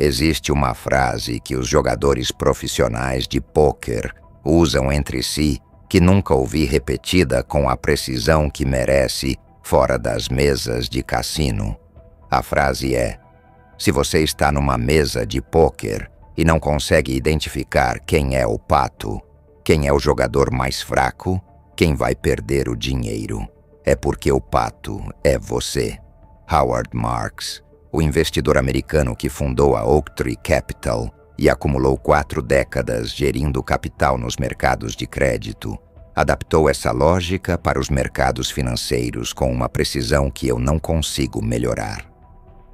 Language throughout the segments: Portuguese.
Existe uma frase que os jogadores profissionais de pôquer usam entre si que nunca ouvi repetida com a precisão que merece fora das mesas de cassino. A frase é: se você está numa mesa de pôquer e não consegue identificar quem é o pato, quem é o jogador mais fraco, quem vai perder o dinheiro, é porque o pato é você. Howard Marks, o investidor americano que fundou a Oaktree Capital e acumulou 4 décadas gerindo capital nos mercados de crédito, adaptou essa lógica para os mercados financeiros com uma precisão que eu não consigo melhorar.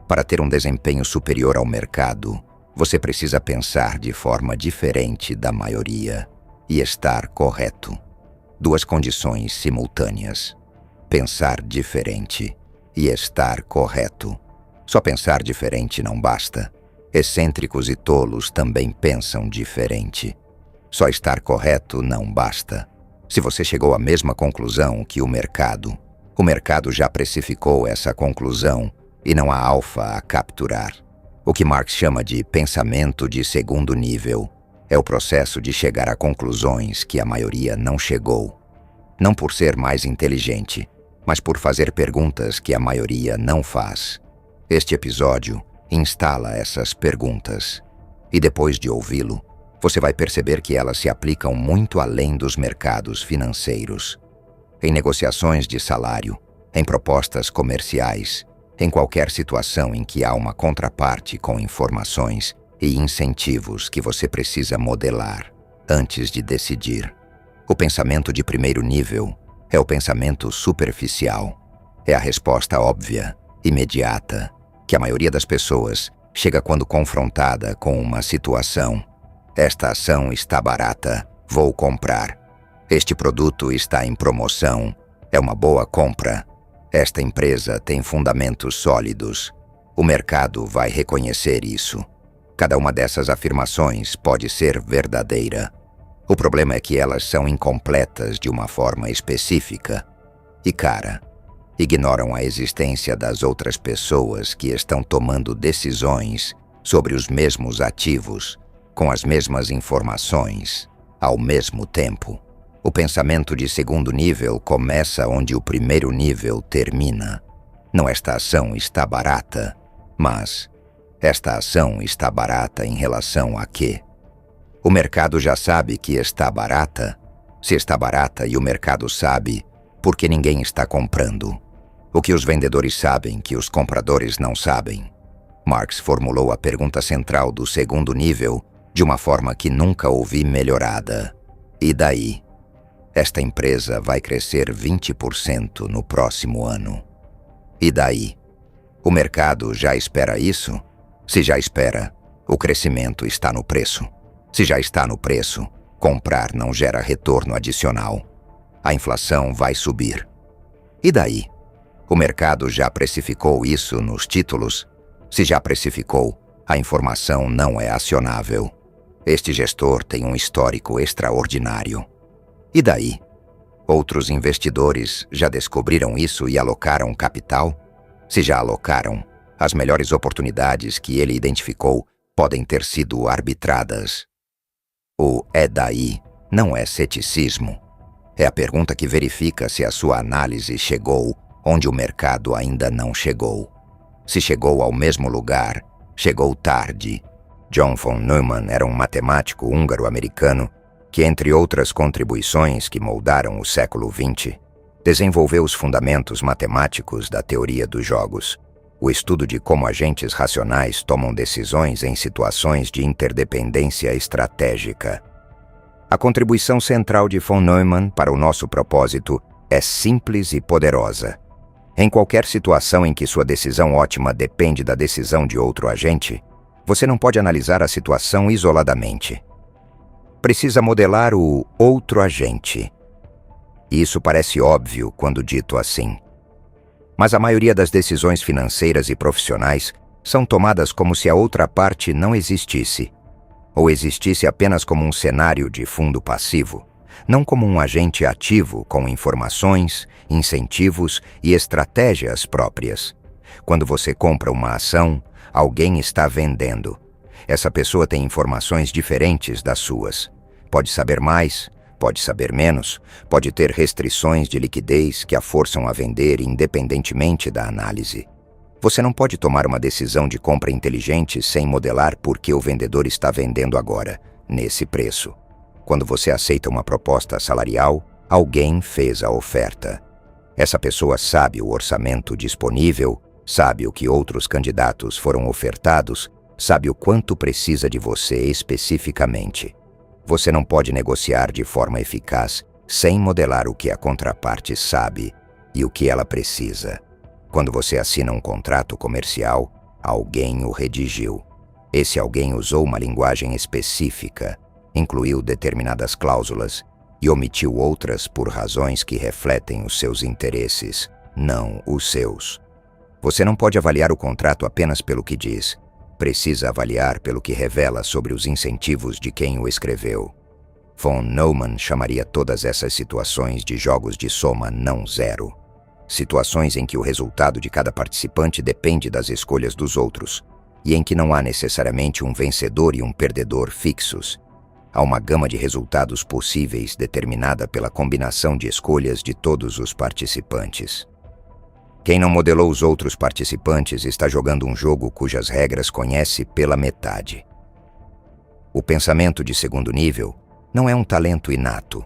Para ter um desempenho superior ao mercado, você precisa pensar de forma diferente da maioria e estar correto. 2 condições simultâneas: pensar diferente e estar correto. Só pensar diferente não basta. Excêntricos e tolos também pensam diferente. Só estar correto não basta. Se você chegou à mesma conclusão que o mercado já precificou essa conclusão e não há alfa a capturar. O que Marx chama de pensamento de segundo nível é o processo de chegar a conclusões que a maioria não chegou. Não por ser mais inteligente, mas por fazer perguntas que a maioria não faz. Este episódio instala essas perguntas. E depois de ouvi-lo, você vai perceber que elas se aplicam muito além dos mercados financeiros. Em negociações de salário, em propostas comerciais, em qualquer situação em que há uma contraparte com informações e incentivos que você precisa modelar antes de decidir. O pensamento de primeiro nível é o pensamento superficial. É a resposta óbvia, imediata, que a maioria das pessoas chega quando confrontada com uma situação. Esta ação está barata, vou comprar. Este produto está em promoção, é uma boa compra. Esta empresa tem fundamentos sólidos. O mercado vai reconhecer isso. Cada uma dessas afirmações pode ser verdadeira. O problema é que elas são incompletas de uma forma específica. E, ignoram a existência das outras pessoas que estão tomando decisões sobre os mesmos ativos, com as mesmas informações, ao mesmo tempo. O pensamento de segundo nível começa onde o primeiro nível termina. Não esta ação está barata, mas esta ação está barata em relação a quê? O mercado já sabe que está barata. Se está barata e o mercado sabe, por que ninguém está comprando? O que os vendedores sabem que os compradores não sabem? Marx formulou a pergunta central do segundo nível de uma forma que nunca ouvi melhorada. E daí? Esta empresa vai crescer 20% no próximo ano. E daí? O mercado já espera isso? Se já espera, o crescimento está no preço. Se já está no preço, comprar não gera retorno adicional. A inflação vai subir. E daí? O mercado já precificou isso nos títulos? Se já precificou, a informação não é acionável. Este gestor tem um histórico extraordinário. E daí? Outros investidores já descobriram isso e alocaram capital? Se já alocaram, as melhores oportunidades que ele identificou podem ter sido arbitradas. O "é daí" não é ceticismo. É a pergunta que verifica se a sua análise chegou onde o mercado ainda não chegou. Se chegou ao mesmo lugar, chegou tarde. John von Neumann era um matemático húngaro-americano que, entre outras contribuições que moldaram o século XX, desenvolveu os fundamentos matemáticos da teoria dos jogos, o estudo de como agentes racionais tomam decisões em situações de interdependência estratégica. A contribuição central de von Neumann para o nosso propósito é simples e poderosa. Em qualquer situação em que sua decisão ótima depende da decisão de outro agente, você não pode analisar a situação isoladamente. Precisa modelar o outro agente. Isso parece óbvio quando dito assim. Mas a maioria das decisões financeiras e profissionais são tomadas como se a outra parte não existisse, ou existisse apenas como um cenário de fundo passivo, não como um agente ativo com informações, incentivos e estratégias próprias. Quando você compra uma ação, alguém está vendendo. Essa pessoa tem informações diferentes das suas. Pode saber mais, pode saber menos, pode ter restrições de liquidez que a forçam a vender independentemente da análise. Você não pode tomar uma decisão de compra inteligente sem modelar por que o vendedor está vendendo agora, nesse preço. Quando você aceita uma proposta salarial, alguém fez a oferta. Essa pessoa sabe o orçamento disponível, sabe o que outros candidatos foram ofertados, sabe o quanto precisa de você especificamente. Você não pode negociar de forma eficaz sem modelar o que a contraparte sabe e o que ela precisa. Quando você assina um contrato comercial, alguém o redigiu. Esse alguém usou uma linguagem específica, incluiu determinadas cláusulas e omitiu outras por razões que refletem os seus interesses, não os seus. Você não pode avaliar o contrato apenas pelo que diz. Precisa avaliar pelo que revela sobre os incentivos de quem o escreveu. Von Neumann chamaria todas essas situações de jogos de soma não zero. Situações em que o resultado de cada participante depende das escolhas dos outros, e em que não há necessariamente um vencedor e um perdedor fixos. Há uma gama de resultados possíveis determinada pela combinação de escolhas de todos os participantes. Quem não modelou os outros participantes está jogando um jogo cujas regras conhece pela metade. O pensamento de segundo nível não é um talento inato.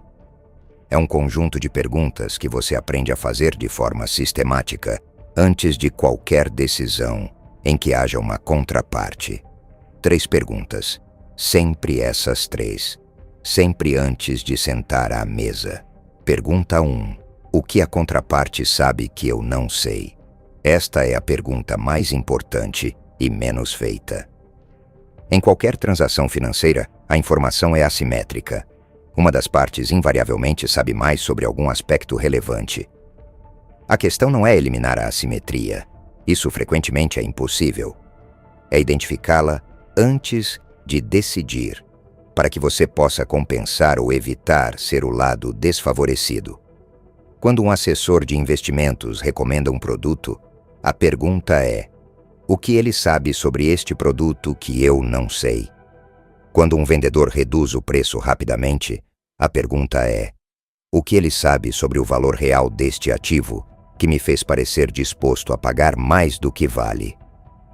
É um conjunto de perguntas que você aprende a fazer de forma sistemática antes de qualquer decisão em que haja uma contraparte. 3 perguntas, sempre essas 3, sempre antes de sentar à mesa. Pergunta 1. O que a contraparte sabe que eu não sei? Esta é a pergunta mais importante e menos feita. Em qualquer transação financeira, a informação é assimétrica. Uma das partes invariavelmente sabe mais sobre algum aspecto relevante. A questão não é eliminar a assimetria. Isso frequentemente é impossível. É identificá-la antes de decidir, para que você possa compensar ou evitar ser o lado desfavorecido. Quando um assessor de investimentos recomenda um produto, a pergunta é: o que ele sabe sobre este produto que eu não sei? Quando um vendedor reduz o preço rapidamente, a pergunta é: o que ele sabe sobre o valor real deste ativo que me fez parecer disposto a pagar mais do que vale?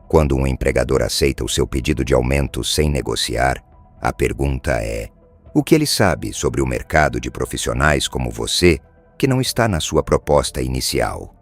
Quando um empregador aceita o seu pedido de aumento sem negociar, a pergunta é: o que ele sabe sobre o mercado de profissionais como você que não está na sua proposta inicial?